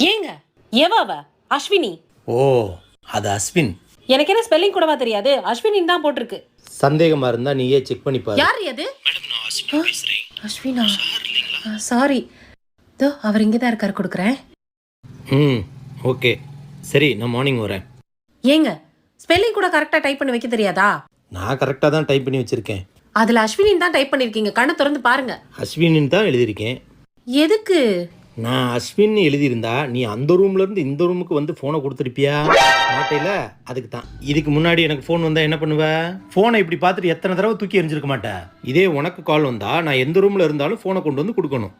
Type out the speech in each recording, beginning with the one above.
ஏங்க எவாவ அஸ்வினி? ஓ அது அஸ்வின். எனக்கு என்ன ஸ்பெல்லிங் கூடவா தெரியாது? அஸ்வினின்னு தான் போட்டிருக்கு. சந்தேகமா இருந்தா நீயே செக் பண்ணி பாரு. யார் அது? அஸ்வினா. சாரி. தோ அவர் இங்கே தான் இருக்காரு, கொடுக்குறேன். ஓகே சரி, நான் மார்னிங் வரேன். ஏங்க ஸ்பெல்லிங் கூட கரெக்டா டைப் பண்ணி வைக்க தெரியாதா? நான் கரெக்டாக தான் டைப் பண்ணி வச்சிருக்கேன். அதுல அஸ்வினின்னு தான் டைப் பண்ணிருக்கீங்க. கண்ணை திறந்து பாருங்க. அஸ்வின்னு தான் எழுதியிருக்கேன். எதுக்கு? நான் அஸ்வின் எழுதியிருந்தா நீ அந்த ரூம்ல இருந்து இந்த ரூமுக்கு வந்து ஃபோனை கொடுத்துருப்பியா? மாட்டையில, அதுக்கு தான். இதுக்கு முன்னாடி எனக்கு ஃபோன் வந்தா என்ன பண்ணுவ? ஃபோனை இப்படி பார்த்துட்டு எத்தனை தடவை தூக்கி எறிஞ்சிருக்க மாட்டேன். இதே உனக்கு கால் வந்தா நான் எந்த ரூம்ல இருந்தாலும் ஃபோனை கொண்டு வந்து கொடுக்கணும்.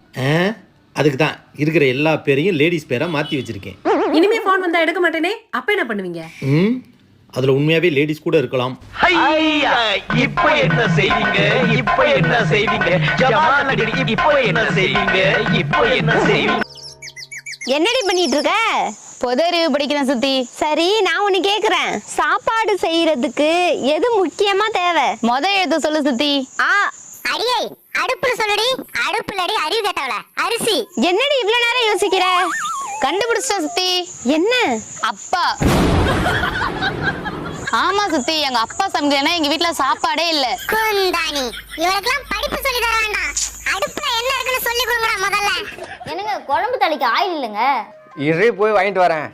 அதுக்கு தான் இருக்கிற எல்லா பேரையும் லேடிஸ் பேரா மாத்தி வச்சிருக்கேன். இனிமே ஃபோன் வந்தா எடுக்க மாட்டேனே, அப்ப என்ன பண்ணுவீங்க? அதுல உண்மையாவே லேடிஸ் கூட இருக்கலாம். இப்ப என்ன செய்வீங்க? இப்ப என்ன செய்வீங்க? இப்ப என்ன செய்வீங்க? இப்ப என்ன செய்வீங்க? என்னடி பண்ணிட்டு இருக்க? பொது அறிவு படிக்கிறேன் சுத்தி. சரி, நான் ஒன்னு கேக்குறேன். சாப்பாடு செய்யறதுக்கு எது முக்கியமா தேவை? எழுத்து சொல்லு சுத்தி. அடியே, அடுப்புல சொல்லுடி. அடுப்புலடி, அறிவு கேட்டவள. அரிசி. என்னடி இவ்வளவு நேரம் யோசிக்கிற? கண்டுபிடிச்ச சுத்தி. என்ன? அப்பா. ஆமா சுத்தி, எங்க அப்பா சமைக்கலன்னா எங்க வீட்ல சாப்பாடே இல்ல. குந்தாணி, இவளுக்கெல்லாம் படிப்பு சொல்லி தர வேண்டாம். அடுப்புல என்ன இருக்குன்னு சொல்லி கொடுங்கடா முதல்ல. என்னங்க குழம்பு தாளிக்க ஆயில் இல்லைங்க? இரு போய் வாங்கிட்டு வரேன்.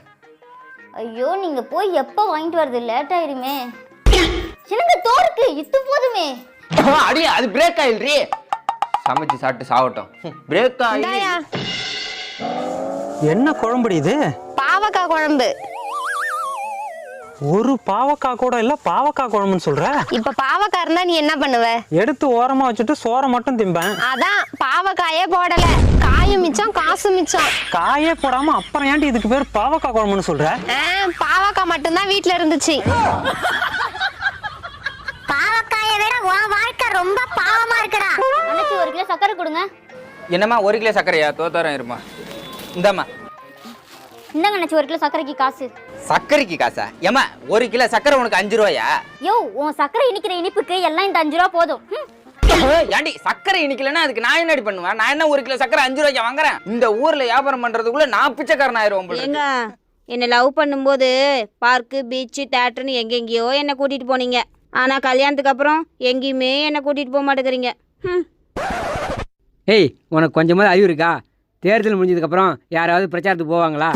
ஐயோ, நீங்க போய் எப்போ வாங்கிட்டு வரது? லேட் ஆயிடுமே. என்னங்க தோருக்கு இது போதுமே. அடி, அது பிரேக் ஆயில் ரீ. சமைச்சு சாப்பிட்டு சாவட்டும். Brake oil. என்ன குழம்புடி இது? பாவக்காய் குழம்பு. ஒரு பாவக்காய் கூட இல்ல, பாவக்காய் குழம்புன்னு சொல்ற? இப்ப பாவக்காய் இருந்தா நீ என்ன பண்ணுவ? எடுத்து ஓரமா வச்சுட்டு சோறை மட்டும் திம்பேன். அதான் பாவக்காயே போடல. காயும் மிச்சம், காசு மிச்சம். காயே போடாம அப்புறம் ஏன்டி இதுக்கு பேர் பாவக்காய் குழம்புன்னு சொல்ற? பாவக்காய் மட்டும்தான் வீட்டுல இருந்துச்சு. பாவக்காயை விட உன் வாழ்க்கை ரொம்ப பாவமா இருக்குடா. அண்ணாச்சி 1 கிலோ சக்கரை கொடுங்க. என்னம்மா 1 கிலோ சர்க்கரையா? தோத்தரம் இருமா. இந்தாம்மா. இந்தாங்க அண்ணாச்சி 1 கிலோ சக்கரைக்கு காசு. சர்க்கரைக்கு காசா? ஏமா 1 கிலோ சர்க்கரை உனக்கு 5 ரூபாயா? யோ, உன் சக்கரை இனிக்கிற இனிப்புக்கு எல்லாம் இந்த 5 ரூபா போதும். ஏண்டி சர்க்கரை இனிக்கலன்னா அதுக்கு நான் என்னடி பண்ணுவேன்? நான் என்ன 1 கிலோ சர்க்கரை 5 ரூபாய்க்கு வாங்குறேன்? இந்த ஊர்ல வியாபாரம் பண்றதுக்குள்ள நான் பிச்சைக்காரன் ஆயிரும். ஏங்க, என்ன லவ் பண்ணும்போது பார்க்கு, பீச்சு, தேட்டர்னு எங்கெங்கேயோ என்ன கூட்டிட்டு போனீங்க. ஆனா கல்யாணத்துக்கு அப்புறம் எங்கேயுமே என்ன கூட்டிட்டு போக மாட்டேங்கிறீங்க. ஏய், உனக்கு கொஞ்சமாவது அறிவு இருக்கா? தேர்தல் முடிஞ்சதுக்கு அப்புறம் யாராவது பிரச்சாரத்துக்கு போவாங்களா?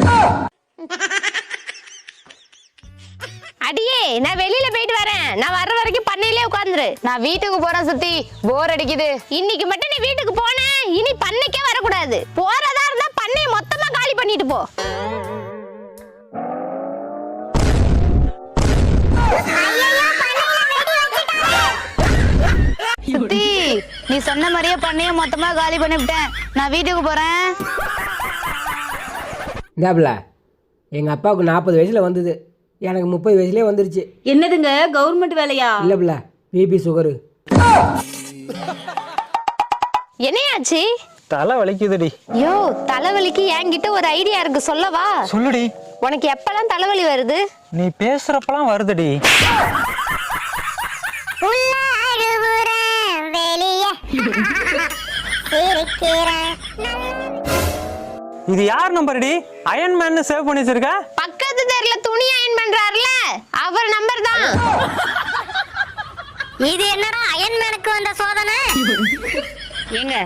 அடியே, நான் வெளியில போயிட்டு வரேன். நான் வர்ற வரைக்கும் பண்ணையிலே உட்கார்ந்துரு. நான் வீட்டுக்கு போறேன் சுத்தி, போர் அடிக்குது. இன்னைக்கு மட்டும் நீ வீட்டுக்கு போன, இனி பண்ணைக்கே வரக்கூடாது. போறதா இருந்தா பண்ணையை மொத்தமா காலி பண்ணிட்டு போ. சுத்தி, நீ சொன்ன மாதிரியே பண்ணைய மொத்தமா காலி பண்ணிவிட்டேன். நான் வீட்டுக்கு போறேன். இந்தாப்புல, எங்க அப்பாவுக்கு 40 வயசுல வந்தது, எனக்கு 30 வயசுலயே வந்துருச்சு. என்னதுங்க, கவர்மெண்ட் வேலையா? இல்லப்புல, பிபி சுகரு. என்னையாச்சு? தலை வலிக்குதுடி. யோ, தலைவலிக்கு என்கிட்ட ஒரு ஐடியா இருக்கு, சொல்லவா? சொல்லுடி. உனக்கு எப்பெல்லாம் தலைவலி வருது? நீ பேசுறப்பெல்லாம் வருதுடி. இது யார் நம்பர்டி? அயன்மேன் சேவ் பண்ணி வச்சிருக்க? பக்கத்து தெருல துணி அயன் பண்றாருல, அவர் நம்பர் தான். இது என்னடா அயன்மேனுக்கு வந்த சோதனை? ஏங்க,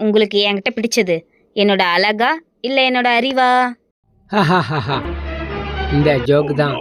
உங்களுக்கு என்கிட்ட பிடிச்சது என்னோட அழகா இல்ல என்னோட அறிவா? இந்த ஜோக்கு தான்